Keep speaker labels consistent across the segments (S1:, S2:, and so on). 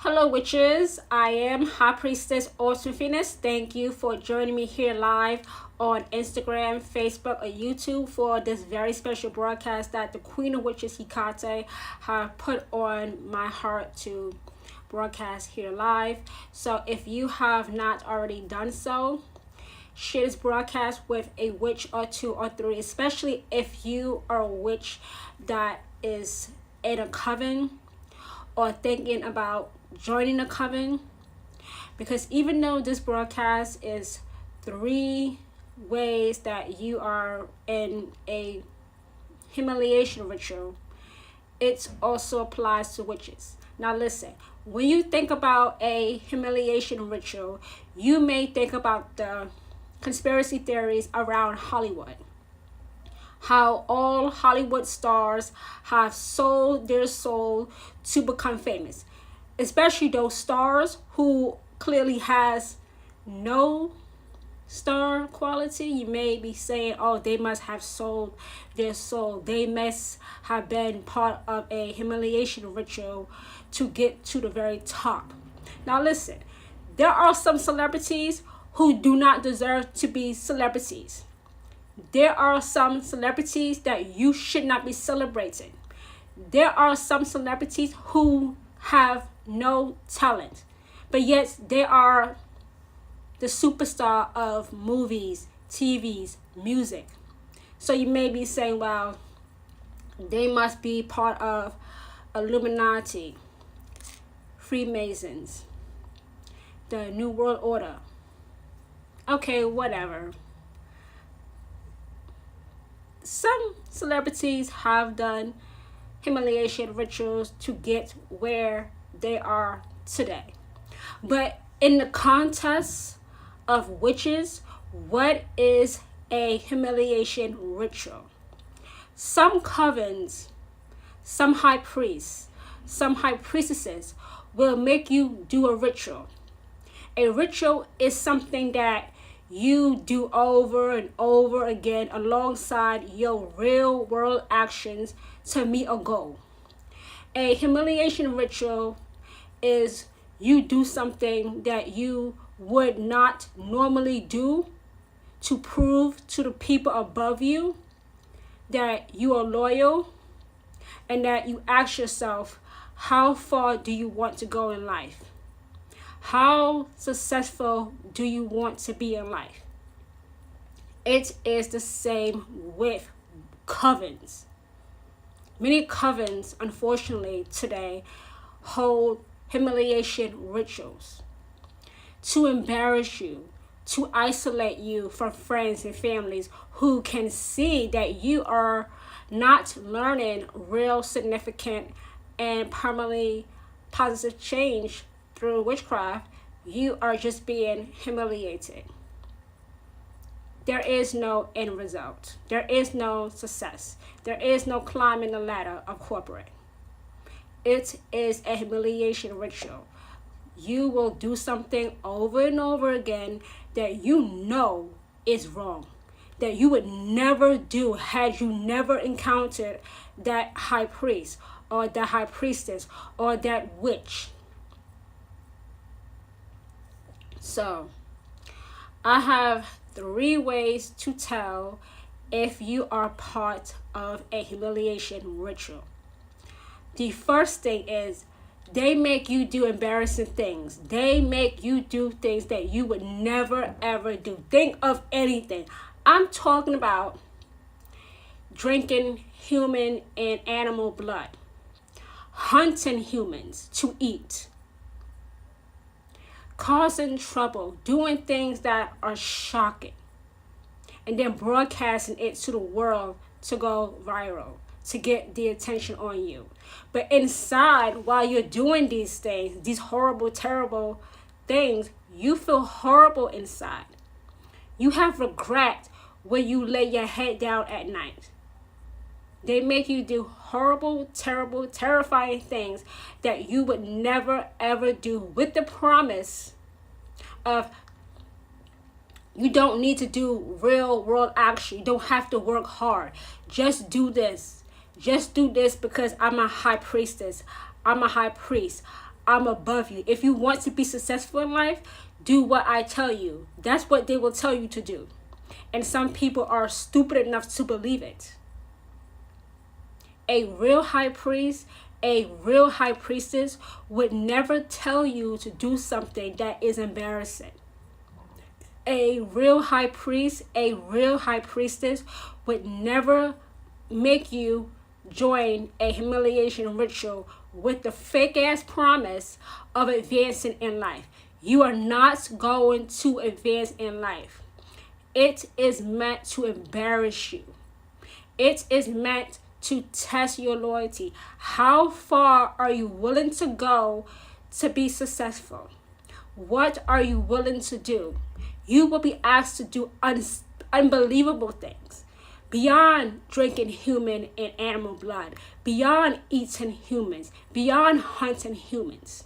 S1: Hello, witches. I am High Priestess Autumn Phoenix. Thank you for joining me here live on Instagram, Facebook, or YouTube for this very special broadcast that the Queen of Witches Hecate have put on my heart to broadcast here live. So if you have not already done so, share this broadcast with a witch or two or three, especially if you are a witch that is in a coven or thinking about joining a coven. Because even though this broadcast is 3 ways that you are in a humiliation ritual, it also applies to witches. Now listen, when you think about a humiliation ritual, you may think about the conspiracy theories around Hollywood. How all Hollywood stars have sold their soul to become famous. Especially those stars who clearly has no star quality. You may be saying, oh, they must have sold their soul. They must have been part of a humiliation ritual to get to the very top. Now listen, there are some celebrities who do not deserve to be celebrities. There are some celebrities that you should not be celebrating. There are some celebrities who have no talent, but yet they are the superstar of movies, TVs, music. So you may be saying, well, they must be part of Illuminati, Freemasons, the New World Order. Okay, whatever. Some celebrities have done humiliation rituals to get where they are today. But in the context of witches, what is a humiliation ritual? Some covens, some high priests, some high priestesses will make you do a ritual. A ritual is something that you do over and over again alongside your real world actions to meet a goal. A humiliation ritual is you do something that you would not normally do to prove to the people above you that you are loyal, and that you ask yourself, how far do you want to go in life? How successful do you want to be in life? It is the same with covens. Many covens, unfortunately, today hold humiliation rituals to embarrass you, to isolate you from friends and families who can see that you are not learning real significant and permanently positive change through witchcraft. You are just being humiliated. There is no end result. There is no success. There is no climbing the ladder of corporate. It is a humiliation ritual. You will do something over and over again that you know is wrong, that you would never do had you never encountered that high priest or that high priestess or that witch. So, I have 3 ways to tell if you are part of a humiliation ritual. The first thing is they make you do embarrassing things. They make you do things that you would never ever do. Think of anything. I'm talking about drinking human and animal blood, hunting humans to eat, causing trouble, doing things that are shocking, and then broadcasting it to the world to go viral, to get the attention on you. But inside, while you're doing these things, these horrible, terrible things, you feel horrible inside. You have regret when you lay your head down at night. They make you do horrible, terrible, terrifying things that you would never ever do, with the promise of you don't need to do real world action. You don't have to work hard. Just do this. Just do this because I'm a high priestess. I'm a high priest. I'm above you. If you want to be successful in life, do what I tell you. That's what they will tell you to do. And some people are stupid enough to believe it. A real high priest, a real high priestess would never tell you to do something that is embarrassing. A real high priest, a real high priestess would never make you join a humiliation ritual with the fake ass promise of advancing in life. You are not going to advance in life. It is meant to embarrass you. It is meant to test your loyalty. How far are you willing to go to be successful? What are you willing to do? You will be asked to do unbelievable things. Beyond drinking human and animal blood, beyond eating humans, beyond hunting humans,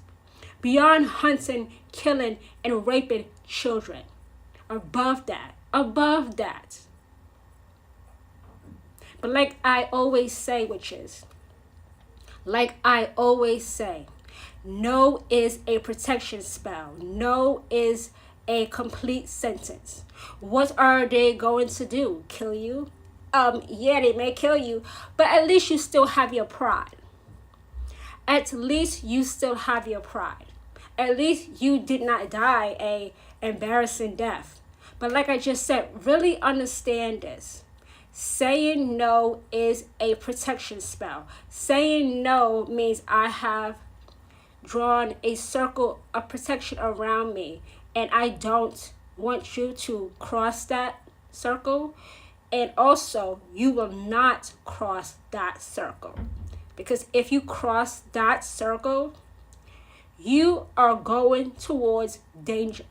S1: beyond hunting, killing, and raping children. Above that. But like I always say, no is a protection spell. No is a complete sentence. What are they going to do? Kill you? Yeah, they may kill you, but at least you still have your pride. At least you still have your pride. At least you did not die a embarrassing death. But like I just said, really understand this. Saying no is a protection spell. Saying no means I have drawn a circle of protection around me, and I don't want you to cross that circle. And also, you will not cross that circle. Because if you cross that circle, you are going towards danger.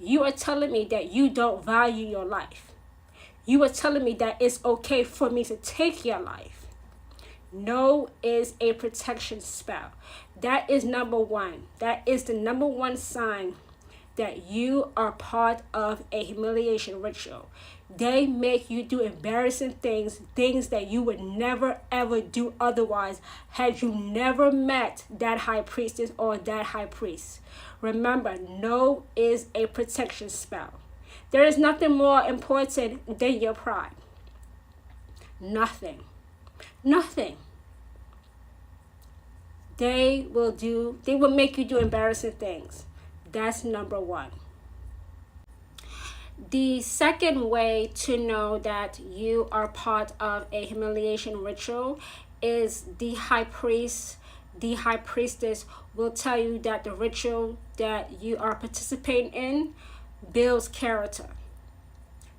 S1: You are telling me that you don't value your life. You are telling me that it's okay for me to take your life. No is a protection spell. That is number one. That is the number one sign that you are part of a humiliation ritual. They make you do embarrassing things that you would never ever do otherwise had you never met that high priestess or that high priest. Remember, no is a protection spell. There is nothing more important than your pride. Nothing. They will make you do embarrassing things. That's number one. The second way to know that you are part of a humiliation ritual is the high priest, the high priestess will tell you that the ritual that you are participating in builds character.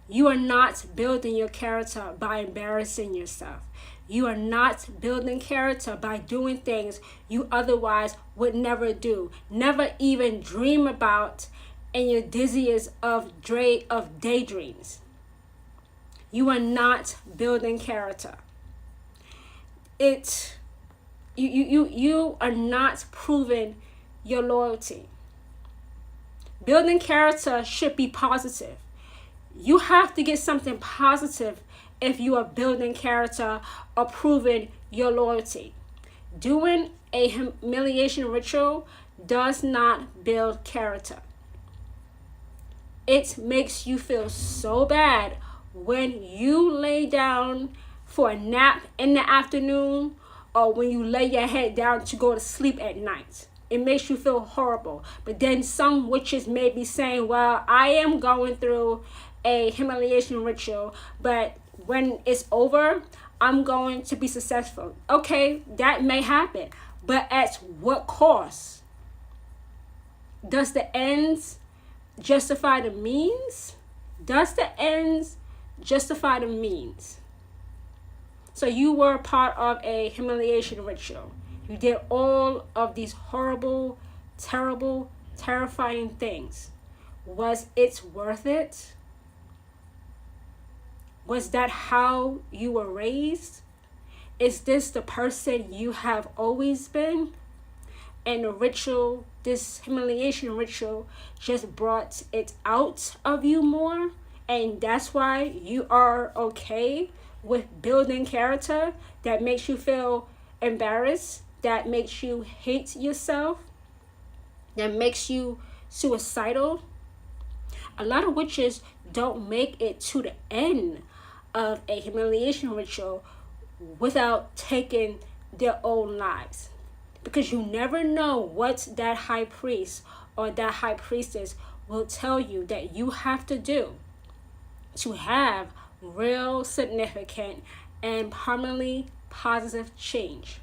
S1: You are not building your character by embarrassing yourself. You are not building character by doing things you otherwise would never do, never even dream about in your dizziest of daydreams. You are not building character. You are not proving your loyalty. Building character should be positive. You have to get something positive if you are building character or proving your loyalty. Doing a humiliation ritual does not build character. It makes you feel so bad when you lay down for a nap in the afternoon or when you lay your head down to go to sleep at night. It makes you feel horrible. But then some witches may be saying, well, I am going through a humiliation ritual, but when it's over, I'm going to be successful. Okay, that may happen, but at what cost? Does the ends justify the means? Does the ends justify the means? So you were part of a humiliation ritual. You did all of these horrible, terrible, terrifying things. Was it worth it? Was that how you were raised? Is this the person you have always been? And the ritual, this humiliation ritual, just brought it out of you more? And that's why you are okay with building character that makes you feel embarrassed, that makes you hate yourself? that makes you suicidal. A lot of witches don't make it to the end of a humiliation ritual without taking their own lives. Because you never know what that high priest or that high priestess will tell you that you have to do to have real, significant, and permanently positive change.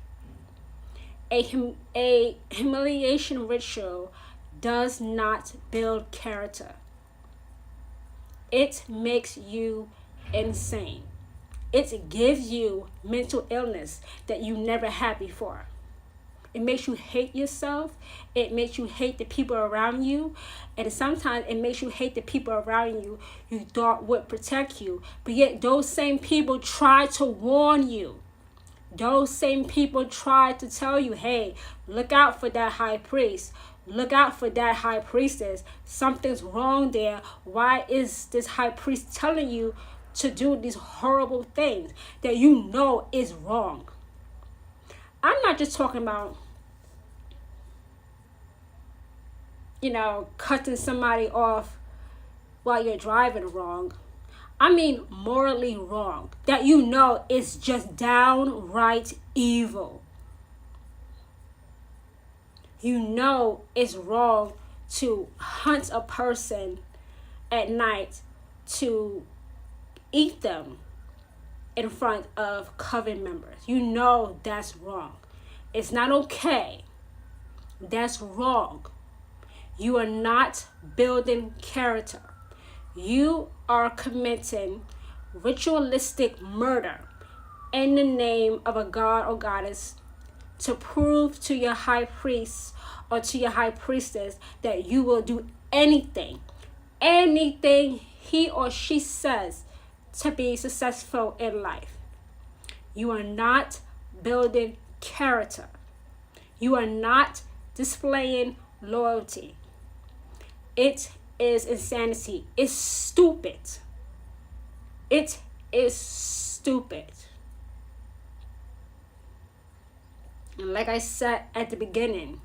S1: A humiliation ritual does not build character. It makes you insane. It gives you mental illness that you never had before. It makes you hate yourself. It makes you hate the people around you. And sometimes it makes you hate the people around you you thought would protect you. But yet those same people try to warn you. Those same people try to tell you, hey, look out for that high priest. Look out for that high priestess. Something's wrong there. Why is this high priest telling you to do these horrible things that you know is wrong? I'm not just talking about, cutting somebody off while you're driving wrong. I mean morally wrong. That you know is just downright evil. You know it's wrong to hunt a person at night to eat them in front of coven members. You know that's wrong. It's not okay. That's wrong. You are not building character. You are committing ritualistic murder in the name of a god or goddess to prove to your high priest or to your high priestess that you will do anything he or she says to be successful in life. You are not building character. You are not displaying loyalty. It is insanity. It's stupid. It is stupid. And like I said at the beginning,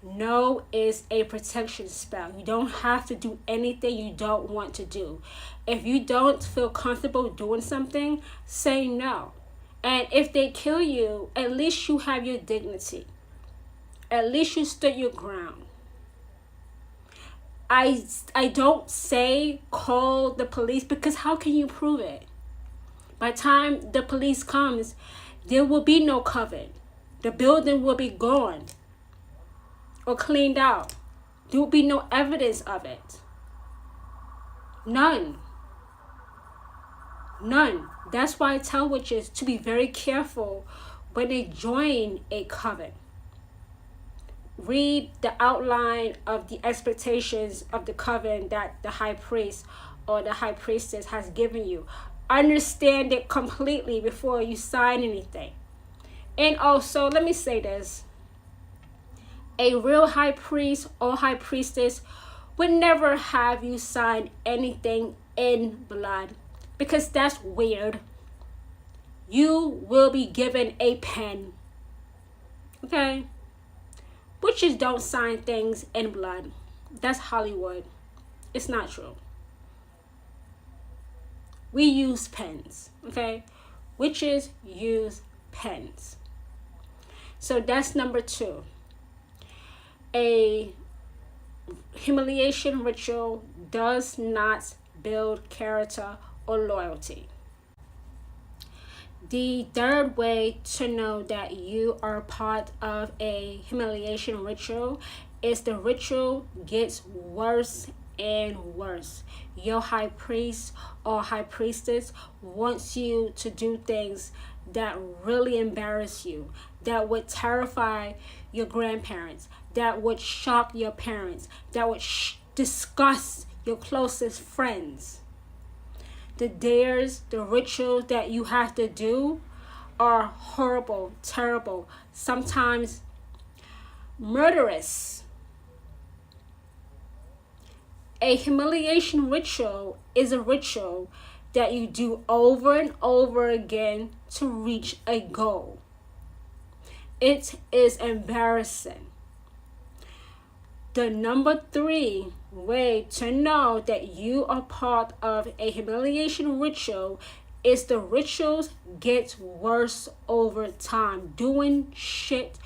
S1: no is a protection spell. You don't have to do anything you don't want to do. If you don't feel comfortable doing something, say no. And if they kill you, at least you have your dignity. At least you stood your ground. I don't say call the police, because how can you prove it? By the time the police comes, there will be no coven. The building will be gone or cleaned out. There will be no evidence of it. None. That's why I tell witches to be very careful when they join a coven. Read the outline of the expectations of the coven that the high priest or the high priestess has given you. Understand it completely before you sign anything. And also, let me say this. A real high priest or high priestess would never have you sign anything in blood, because that's weird. You will be given a pen. Okay? Witches don't sign things in blood. That's Hollywood. It's not true. We use pens. Okay? Witches use pens. So that's number 2. A humiliation ritual does not build character or loyalty. The third way to know that you are part of a humiliation ritual is the ritual gets worse and worse. Your high priest or high priestess wants you to do things that really embarrass you, that would terrify your grandparents, that would shock your parents, that would disgust your closest friends. The dares, the rituals that you have to do are horrible, terrible, sometimes murderous. A humiliation ritual is a ritual that you do over and over again to reach a goal. It is embarrassing. The number 3 way to know that you are part of a humiliation ritual is the rituals get worse over time. Doing shit,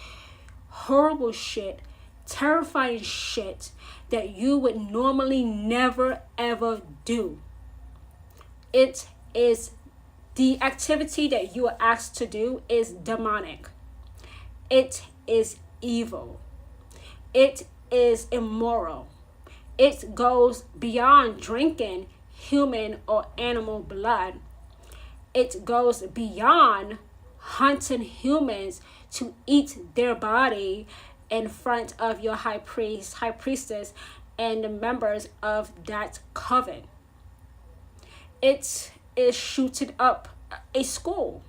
S1: horrible shit, terrifying shit that you would normally never ever do. It is the activity that you are asked to do is demonic. It is evil. It is immoral. It goes beyond drinking human or animal blood. It goes beyond hunting humans to eat their body in front of your high priest, high priestess, and the members of that coven. It is shooting up a school.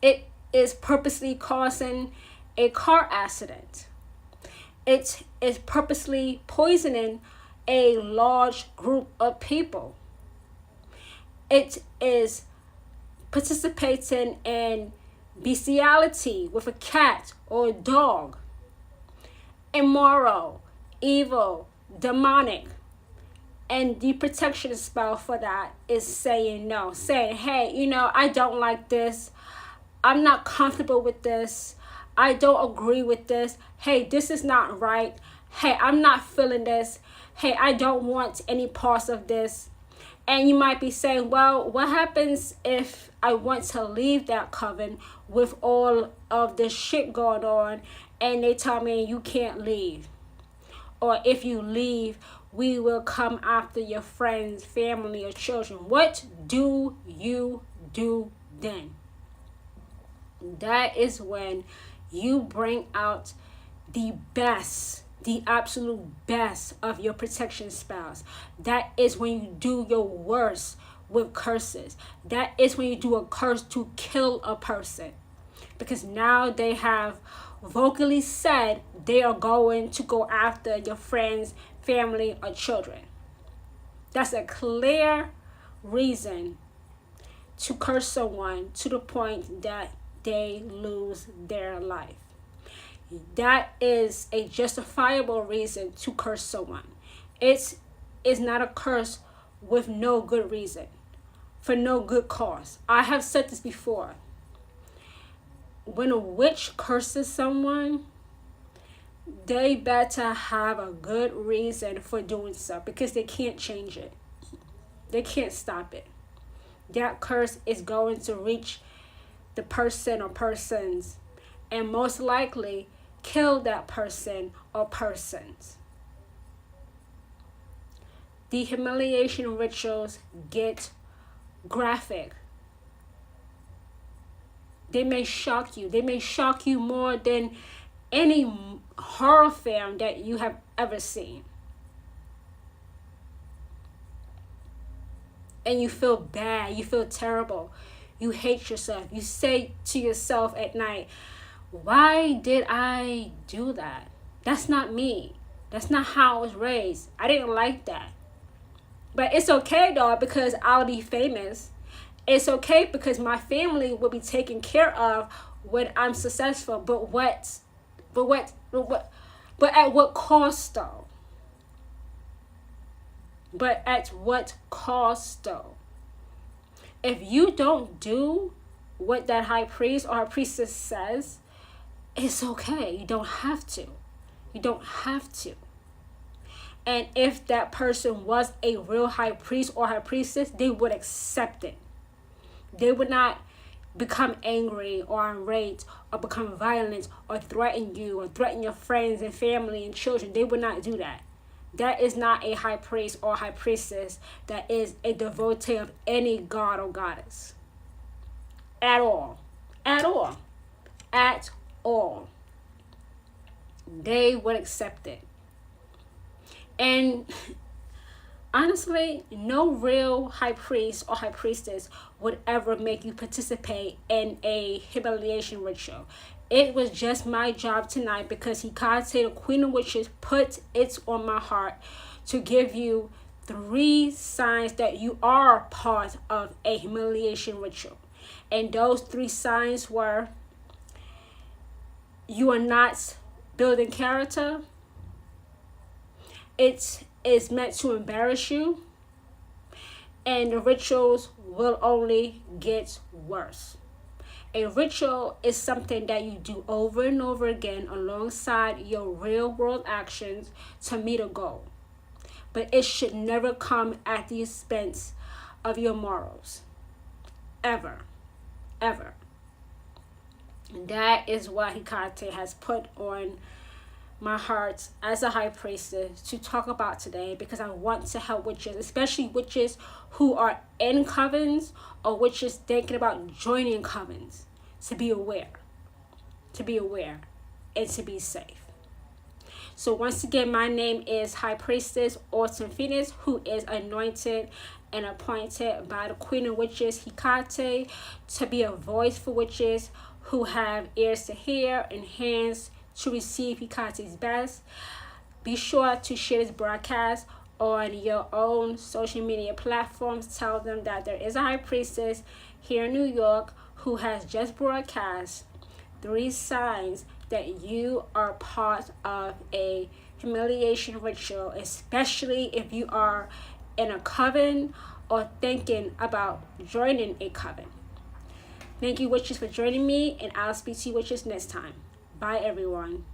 S1: It is purposely causing a car accident. It is purposely poisoning a large group of people. It is participating in bestiality with a cat or a dog. Immoral, evil, demonic. And the protection spell for that is saying no. Saying, hey, I don't like this. I'm not comfortable with this. I don't agree with this. Hey, this is not right. Hey, I'm not feeling this. Hey, I don't want any parts of this. And you might be saying, well, what happens if I want to leave that coven with all of this shit going on and they tell me you can't leave? Or if you leave, we will come after your friends, family, or children. What do you do then? That is when you bring out the best, the absolute best of your protection spells. That is when you do your worst with curses. That is when you do a curse to kill a person. Because now they have vocally said they are going to go after your friends, family, or children. That's a clear reason to curse someone to the point that they lose their life. That is a justifiable reason to curse someone. It is not a curse with no good reason, for no good cause. I have said this before. When a witch curses someone, they better have a good reason for doing so, because they can't change it. They can't stop it. That curse is going to reach the person or persons and most likely kill that person or persons. The humiliation rituals get graphic. They may shock you. They may shock you more than any horror film that you have ever seen. And you feel bad. You feel terrible. You hate yourself. You say to yourself at night, why did I do that? That's not me. That's not how I was raised. I didn't like that. But it's okay though, because I'll be famous. It's okay because my family will be taken care of when I'm successful. But at what cost though? But at what cost though? If you don't do what that high priest or high priestess says, it's okay. You don't have to. You don't have to. And if that person was a real high priest or high priestess, they would accept it. They would not become angry or irate or become violent or threaten you or threaten your friends and family and children. They would not do that. That is not a high priest or high priestess that is a devotee of any god or goddess. At all. At all. At all. They would accept it. And honestly, no real high priest or high priestess would ever make you participate in a humiliation ritual. It was just my job tonight, because Hecate, the Queen of Witches, put it on my heart to give you 3 signs that you are part of a humiliation ritual. And those 3 signs were: you are not building character, it is meant to embarrass you, and the rituals will only get worse. A ritual is something that you do over and over again alongside your real world actions to meet a goal. But it should never come at the expense of your morals. Ever. Ever. And that is what Hecate has put on my heart as a high priestess to talk about today, because I want to help witches, especially witches who are in covens or witches thinking about joining covens, to be aware, and to be safe. So once again, my name is High Priestess Autumn Phoenix, who is anointed and appointed by the Queen of Witches, Hecate, to be a voice for witches who have ears to hear and hands to receive Hecate's best. Be sure to share this broadcast on your own social media platforms. Tell them that there is a high priestess here in New York who has just broadcast 3 signs that you are part of a humiliation ritual, especially if you are in a coven or thinking about joining a coven. Thank you, witches, for joining me, and I'll speak to you witches next time. Bye, everyone.